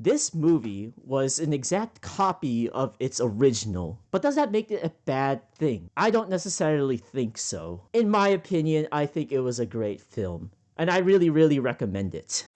This movie was an exact copy of its original, but does that make it a bad thing? I don't necessarily think so. In my opinion, I think it was a great film, and I really, really recommend it.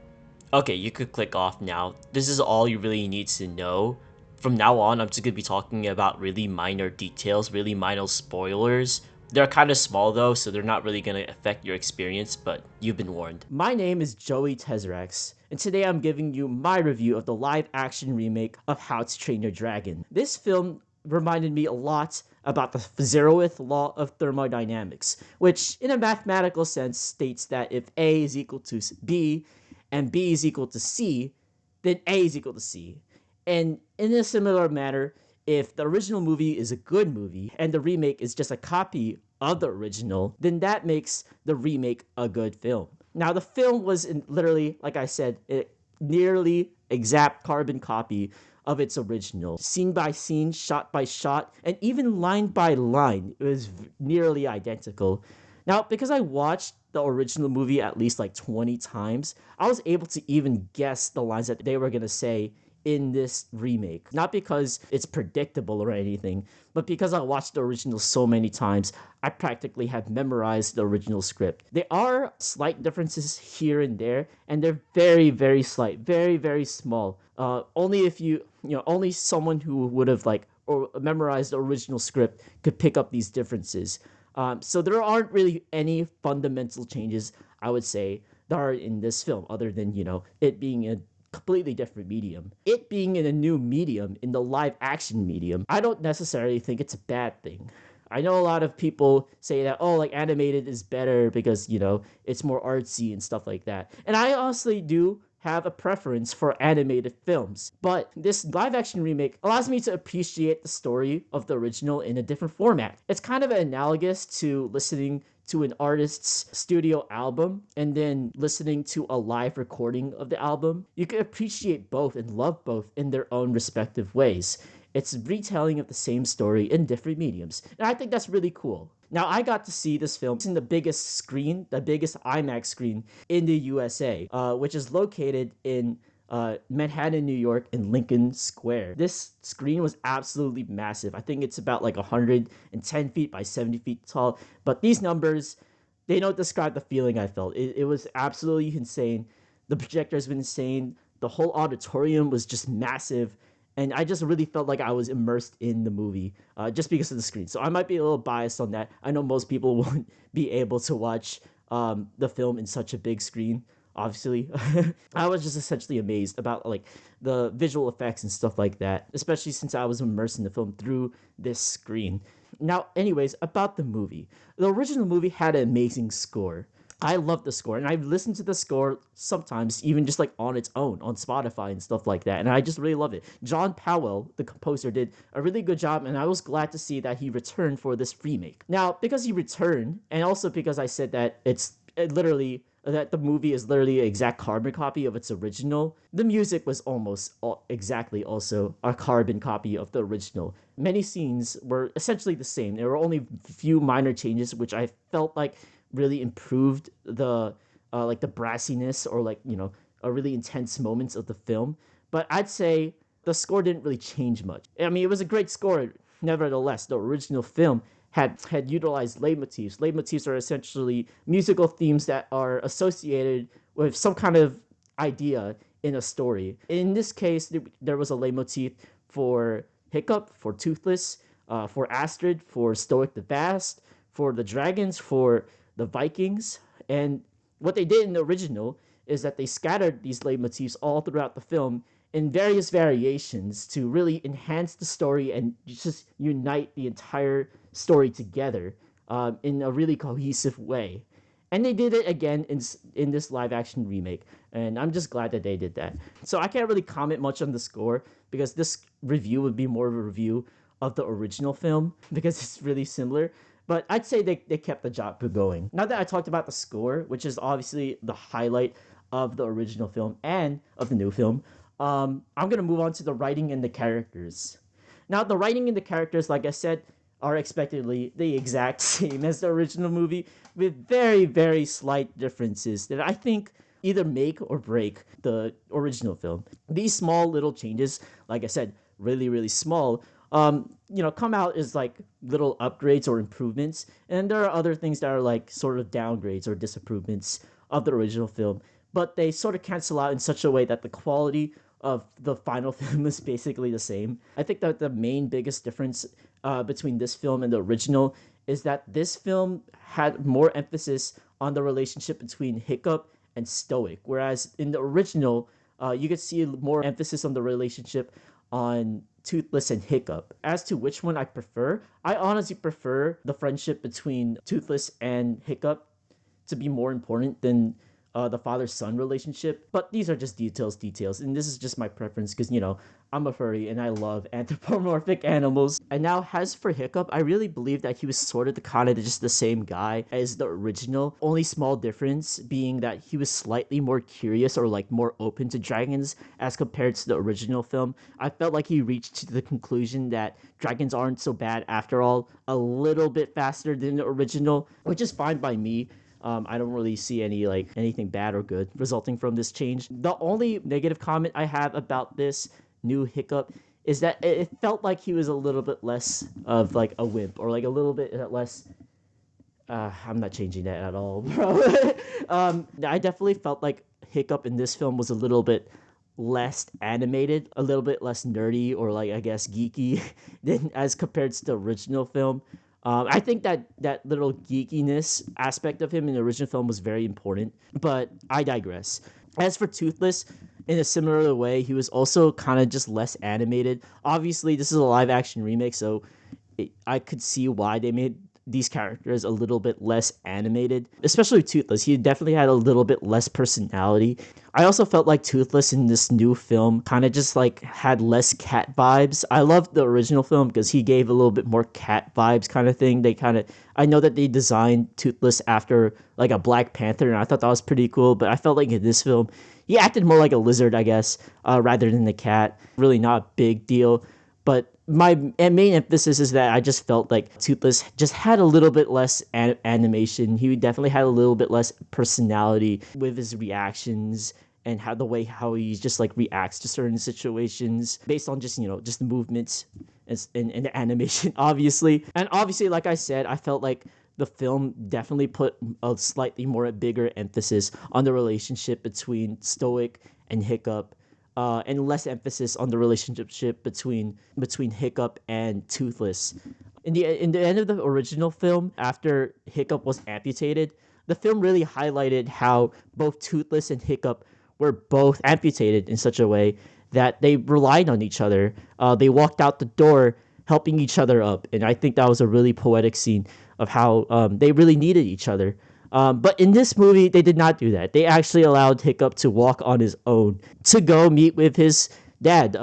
Okay, you could click off now. This is all you really need to know. From now on, I'm just gonna be talking about really minor details, really minor spoilers. They're kind of small though, so they're not really gonna affect your experience, but you've been warned. My name is Joey Tezrax, and today I'm giving you my review of the live action remake of How to Train Your Dragon. This film reminded me a lot about the zeroth law of thermodynamics, which in a mathematical sense states that if A is equal to B and B is equal to C, then A is equal to C. And in a similar manner, if the original movie is a good movie and the remake is just a copy of the original, then that makes the remake a good film. Now, the film was literally, like I said, a nearly exact carbon copy of its original. Scene by scene, shot by shot, and even line by line, it was nearly identical. Now, because I watched the original movie at least like 20 times, I was able to even guess the lines that they were going to say in this remake. Not because it's predictable or anything, but because I watched the original so many times, I practically have memorized the original script. There are slight differences here and there, and they're very, very slight, very, very small. Only if only someone who would have like or memorized the original script could pick up these differences. So there aren't really any fundamental changes, I would say, that are in this film, other than, it being a completely different medium. It being in a new medium, in the live action medium, I don't necessarily think it's a bad thing. I know a lot of people say that, oh, like animated is better because, it's more artsy and stuff like that. And I honestly do have a preference for animated films. But this live action remake allows me to appreciate the story of the original in a different format. It's kind of analogous to listening to an artist's studio album and then listening to a live recording of the album. You can appreciate both and love both in their own respective ways. It's retelling of the same story in different mediums. And I think that's really cool. Now, I got to see this film in the biggest screen, the biggest IMAX screen in the USA, which is located in Manhattan, New York, in Lincoln Square. This screen was absolutely massive. I think it's about like 110 feet by 70 feet tall. But these numbers, they don't describe the feeling I felt. It was absolutely insane. The projectors were insane. The whole auditorium was just massive. And I just really felt like I was immersed in the movie just because of the screen. So I might be a little biased on that. I know most people won't be able to watch the film in such a big screen. Obviously, I was just essentially amazed about like the visual effects and stuff like that, especially since I was immersed in the film through this screen. Now, anyways, about the movie. The original movie had an amazing score. I love the score, and I've listened to the score sometimes, even just like on its own on Spotify and stuff like that. And I just really love it. John Powell, the composer, did a really good job, and I was glad to see that he returned for this remake. Now, because he returned, and also because I said that literally that the movie is literally an exact carbon copy of its original, the music was almost exactly also a carbon copy of the original. Many scenes were essentially the same. There were only few minor changes, which I felt like really improved the like the brassiness or like a really intense moments of the film. But I'd say the score didn't really change much. I mean, it was a great score. Nevertheless, the original film had utilized leitmotifs. Leitmotifs are essentially musical themes that are associated with some kind of idea in a story. In this case, there was a leitmotif for Hiccup, for Toothless, for Astrid, for Stoic the Vast, for the dragons, for the Vikings. And what they did in the original is that they scattered these leitmotifs all throughout the film in various variations to really enhance the story and just unite the entire story together in a really cohesive way. And they did it again in this live action remake, and I'm just glad that they did that. So I can't really comment much on the score because this review would be more of a review of the original film because it's really similar. But I'd say they kept the job going. Now that I talked about the score, which is obviously the highlight of the original film and of the new film, I'm gonna move on to the writing and the characters. Now, the writing and the characters, like I said, are expectedly the exact same as the original movie, with very, very slight differences that I think either make or break the original film. These small little changes, like I said, really, really small, come out as like little upgrades or improvements. And there are other things that are like sort of downgrades or disapprovements of the original film. But they sort of cancel out in such a way that the quality of the final film is basically the same. I think that the main biggest difference between this film and the original is that this film had more emphasis on the relationship between Hiccup and Stoic, whereas in the original, you could see more emphasis on the relationship on Toothless and Hiccup. As to which one I prefer, I honestly prefer the friendship between Toothless and Hiccup to be more important than the father-son relationship. But these are just details, and this is just my preference because I'm a furry and I love anthropomorphic animals. And now, as for Hiccup, I really believe that he was sort of the kind of just the same guy as the original. Only small difference being that he was slightly more curious or like more open to dragons as compared to the original film. I felt like he reached to the conclusion that dragons aren't so bad after all, a little bit faster than the original, which is fine by me. I don't really see anything bad or good resulting from this change. The only negative comment I have about this new Hiccup is that it felt like he was a little bit less of like a wimp or like a little bit less. I'm not changing that at all, bro. I definitely felt like Hiccup in this film was a little bit less animated, a little bit less nerdy or like I guess geeky than as compared to the original film. I think that that little geekiness aspect of him in the original film was very important, but I digress. As for Toothless, in a similar way, he was also kind of just less animated. Obviously, this is a live action remake, so I could see why they made these characters a little bit less animated, especially Toothless. He definitely had a little bit less personality. I also felt like Toothless in this new film kind of just like had less cat vibes. I loved the original film because he gave a little bit more cat vibes kind of thing. I know that they designed Toothless after like a Black Panther, and I thought that was pretty cool, but I felt like in this film, he acted more like a lizard, I guess, rather than a cat. Really not a big deal. But my main emphasis is that I just felt like Toothless just had a little bit less animation. He definitely had a little bit less personality with his reactions and how he just like reacts to certain situations based on just just the movements and the animation obviously like I said, I felt like the film definitely put a slightly more bigger emphasis on the relationship between Stoic and Hiccup, and less emphasis on the relationship between Hiccup and Toothless. In the end of the original film, after Hiccup was amputated, the film really highlighted how both Toothless and Hiccup were both amputated in such a way that they relied on each other. They walked out the door helping each other up, and I think that was a really poetic scene of how they really needed each other. But in this movie, they did not do that. They actually allowed Hiccup to walk on his own to go meet with his dad,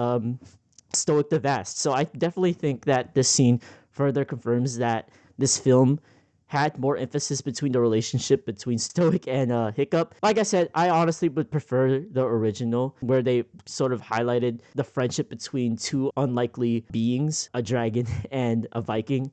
Stoic the Vast. So I definitely think that this scene further confirms that this film had more emphasis between the relationship between Stoic and Hiccup. Like I said, I honestly would prefer the original, where they sort of highlighted the friendship between two unlikely beings, a dragon and a Viking.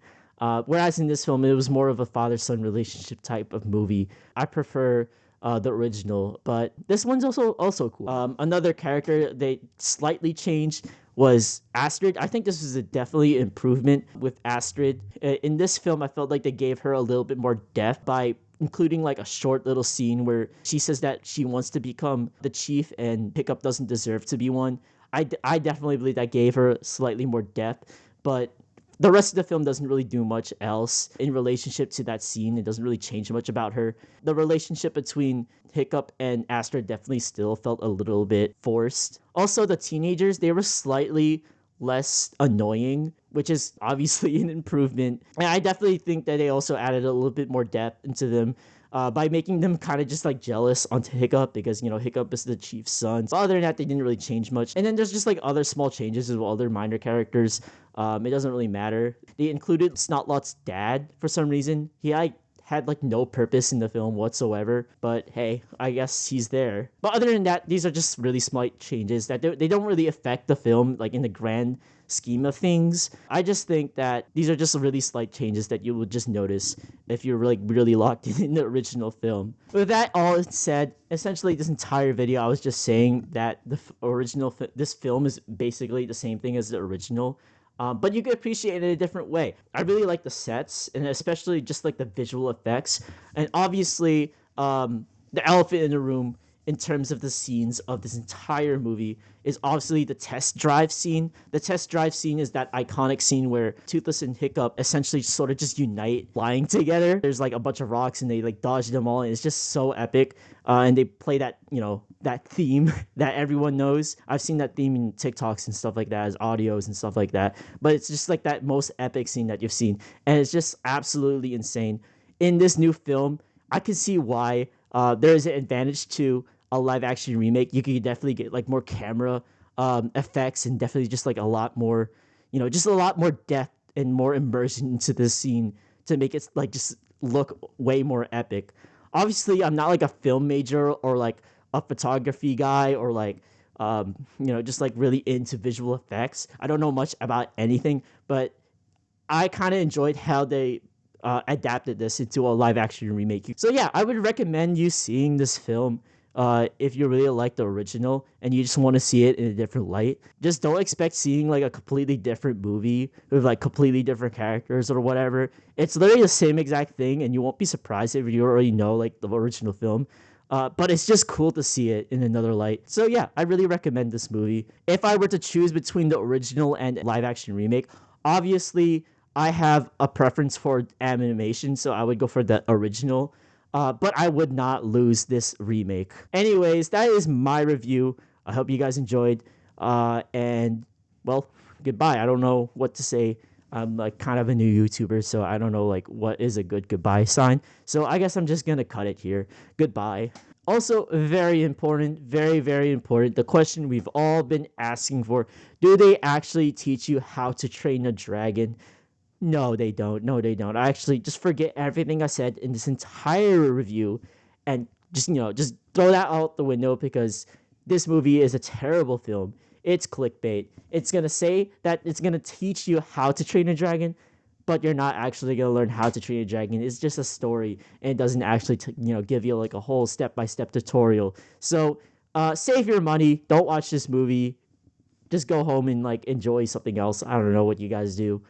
Whereas in this film, it was more of a father-son relationship type of movie. I prefer the original, but this one's also cool. Another character they slightly changed was Astrid. I think this is a definitely improvement with Astrid. In this film, I felt like they gave her a little bit more depth by including like a short little scene where she says that she wants to become the chief and Hiccup doesn't deserve to be one. I definitely believe that gave her slightly more depth, but the rest of the film doesn't really do much else in relationship to that scene. It doesn't really change much about her. The relationship between Hiccup and Astrid definitely still felt a little bit forced. Also, the teenagers, they were slightly less annoying, which is obviously an improvement. And I definitely think that they also added a little bit more depth into them by making them kind of just like jealous onto Hiccup because Hiccup is the chief's son. So other than that, they didn't really change much. And then there's just like other small changes as well, other minor characters. It doesn't really matter. They included Snotlot's dad for some reason. He had like no purpose in the film whatsoever. But hey, I guess he's there. But other than that, these are just really slight changes that they don't really affect the film like in the grand scheme of things. I just think that these are just really slight changes that you will just notice if you're like really locked in the original film. With that all said, essentially this entire video I was just saying that this film is basically the same thing as the original. But you can appreciate it in a different way. I really like the sets and especially just like the visual effects, and obviously the elephant in the room in terms of the scenes of this entire movie is obviously the test drive scene. The test drive scene is that iconic scene where Toothless and Hiccup essentially sort of just unite flying together. There's like a bunch of rocks and they like dodge them all, and it's just so epic. And they play that, that theme that everyone knows. I've seen that theme in TikToks and stuff like that as audios and stuff like that. But it's just like that most epic scene that you've seen, and it's just absolutely insane. In this new film, I can see why there is an advantage to a live action remake. You could definitely get like more camera effects and definitely just like a lot more, just a lot more depth and more immersion into this scene to make it like just look way more epic. Obviously, I'm not like a film major or like a photography guy or like just like really into visual effects. I don't know much about anything, but I kind of enjoyed how they adapted this into a live action remake. So yeah, I would recommend you seeing this film if you really like the original and you just want to see it in a different light. Just don't expect seeing like a completely different movie with like completely different characters or whatever. It's literally the same exact thing, and you won't be surprised if you already know like the original film. But it's just cool to see it in another light. So yeah, I really recommend this movie. If I were to choose between the original and live action remake, obviously I have a preference for animation, so I would go for the original. But I would not lose this remake. Anyways, that is my review. I hope you guys enjoyed. And well, goodbye. I don't know what to say. I'm like kind of a new YouTuber, so I don't know like what is a good goodbye sign. So I guess I'm just gonna cut it here. Goodbye. Also, very important, very, very important. The question we've all been asking for: do they actually teach you how to train a dragon? No, they don't. No, they don't. I actually just forget everything I said in this entire review and just throw that out the window because this movie is a terrible film. It's clickbait. It's going to say that it's going to teach you how to train a dragon, but you're not actually going to learn how to train a dragon. It's just a story, and it doesn't actually give you like a whole step-by-step tutorial. So, save your money. Don't watch this movie. Just go home and like enjoy something else. I don't know what you guys do.